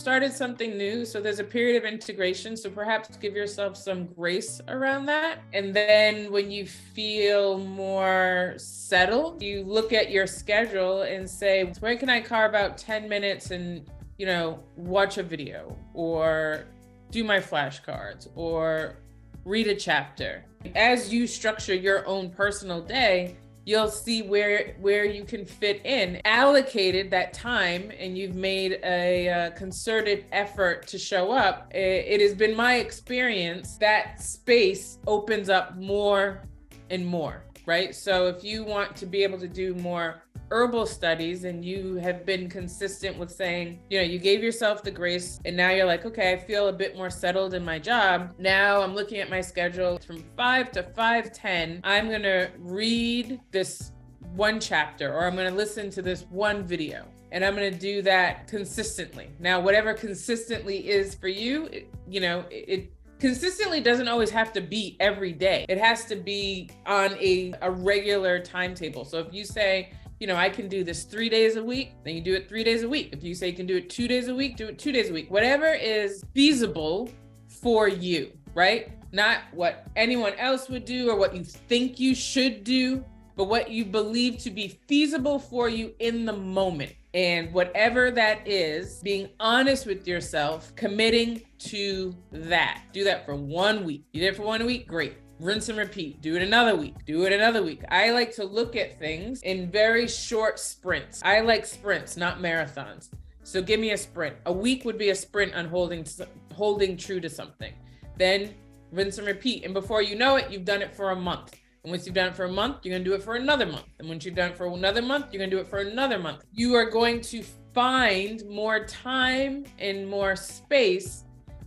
started something new. So there's a period of integration. So perhaps give yourself some grace around that. And then when you feel more settled, you look at your schedule and say, where can I carve out 10 minutes and, watch a video or do my flashcards or read a chapter. As you structure your own personal day, you'll see where you can fit in. Allocated that time and you've made a concerted effort to show up. It has been my experience that space opens up more and more, right? So if you want to be able to do more herbal studies and you have been consistent with saying, you gave yourself the grace and now you're like, okay, I feel a bit more settled in my job. Now I'm looking at my schedule from 5 to 5:10. I'm going to read this one chapter or I'm going to listen to this one video and I'm going to do that consistently. Now, whatever consistently is for you, it consistently doesn't always have to be every day. It has to be on a regular timetable. So if you say, I can do this 3 days a week, then you do it 3 days a week. If you say you can do it 2 days a week, do it 2 days a week. Whatever is feasible for you, right? Not what anyone else would do or what you think you should do, but what you believe to be feasible for you in the moment. And whatever that is, being honest with yourself, committing to that. Do that for 1 week. You did it for 1 week? Great. Rinse and repeat. Do it another week. Do it another week. I like to look at things in very short sprints. I like sprints, not marathons. So give me a sprint. A week would be a sprint on holding true to something. Then rinse and repeat. And before you know it, you've done it for a month. And once you've done it for a month, you're going to do it for another month. And once you've done it for another month, you're going to do it for another month. You are going to find more time and more space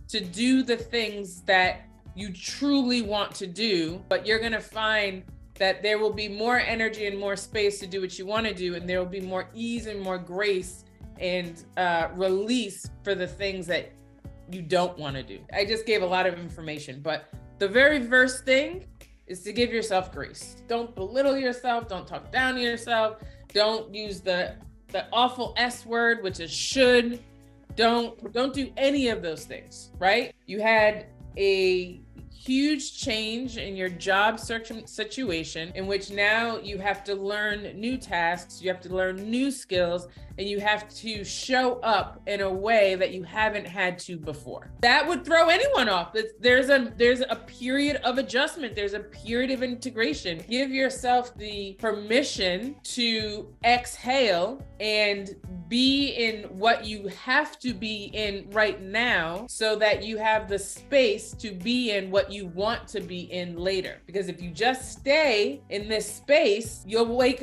to do the things that you truly want to do, but you're going to find that there will be more energy and more space to do what you want to do. And there will be more ease and more grace and release for the things that you don't want to do. I just gave a lot of information, but the very first thing is to give yourself grace. Don't belittle yourself. Don't talk down to yourself. Don't use the awful S word, which is should. Don't do any of those things, right? You had a huge change in your job situation in which now you have to learn new tasks, you have to learn new skills, and you have to show up in a way that you haven't had to before. That would throw anyone off. There's a period of adjustment. There's a period of integration. Give yourself the permission to exhale and be in what you have to be in right now so that you have the space to be in what you want to be in later. Because if you just stay in this space, you'll look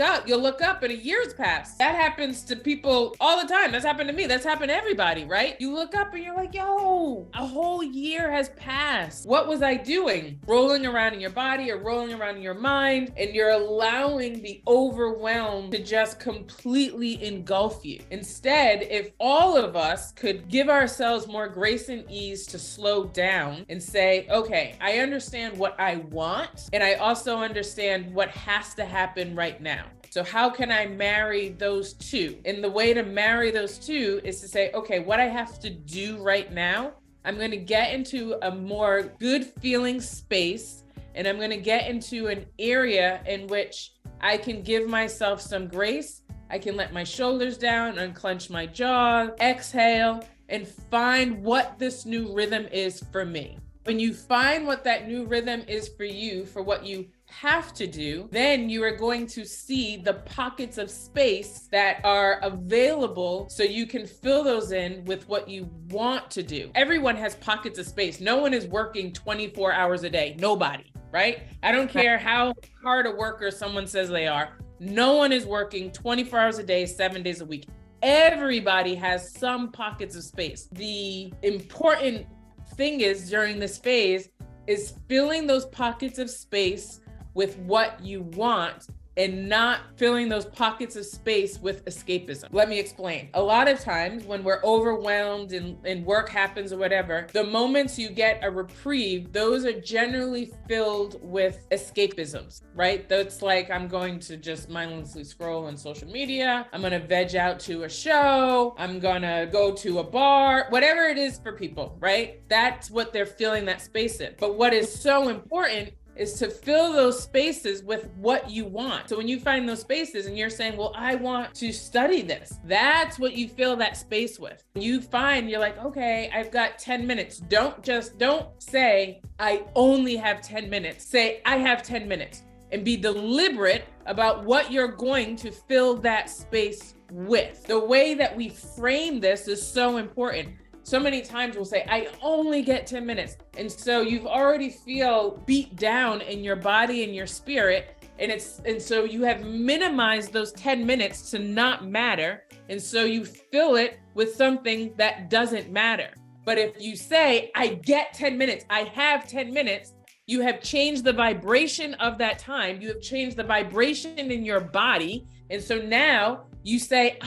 up and a year's passed. That happens to people all the time. That's happened to me. That's happened to everybody, right? You look up and you're like, yo, a whole year has passed. What was I doing? Rolling around in your body or rolling around in your mind, and you're allowing the overwhelm to just completely engulf you. Instead, if all of us could give ourselves more grace and ease to slow down and say, okay, I understand what I want, and I also understand what has to happen right now. So how can I marry those two? And the way to marry those two is to say, okay, what I have to do right now, I'm going to get into a more good feeling space, and I'm going to get into an area in which I can give myself some grace. I can let my shoulders down, unclench my jaw, exhale, and find what this new rhythm is for me. When you find what that new rhythm is for you, for what you have to do, then you are going to see the pockets of space that are available so you can fill those in with what you want to do. Everyone has pockets of space. No one is working 24 hours a day. Nobody, right? I don't care how hard a worker someone says they are. No one is working 24 hours a day, 7 days a week. Everybody has some pockets of space. The important thing is during this phase is filling those pockets of space with what you want and not filling those pockets of space with escapism. Let me explain. A lot of times when we're overwhelmed and work happens or whatever, the moments you get a reprieve, those are generally filled with escapisms, right? That's like, I'm going to just mindlessly scroll on social media. I'm going to veg out to a show. I'm going to go to a bar, whatever it is for people, right? That's what they're filling that space in. But what is so important is to fill those spaces with what you want. So when you find those spaces and you're saying, well, I want to study this, that's what you fill that space with. You find you're like, okay, I've got 10 minutes. Don't say, I only have 10 minutes. Say, I have 10 minutes, and be deliberate about what you're going to fill that space with. The way that we frame this is so important. So many times we'll say, I only get 10 minutes. And so you've already feel beat down in your body and your spirit. And so you have minimized those 10 minutes to not matter. And so you fill it with something that doesn't matter. But if you say, I get 10 minutes, I have 10 minutes, you have changed the vibration of that time. You have changed the vibration in your body. And so now you say,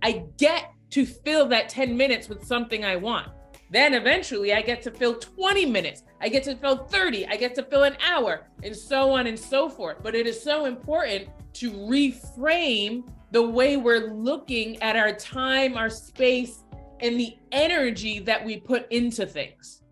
I get to fill that 10 minutes with something I want. Then eventually I get to fill 20 minutes. I get to fill 30. I get to fill an hour, and so on and so forth. But it is so important to reframe the way we're looking at our time, our space, and the energy that we put into things.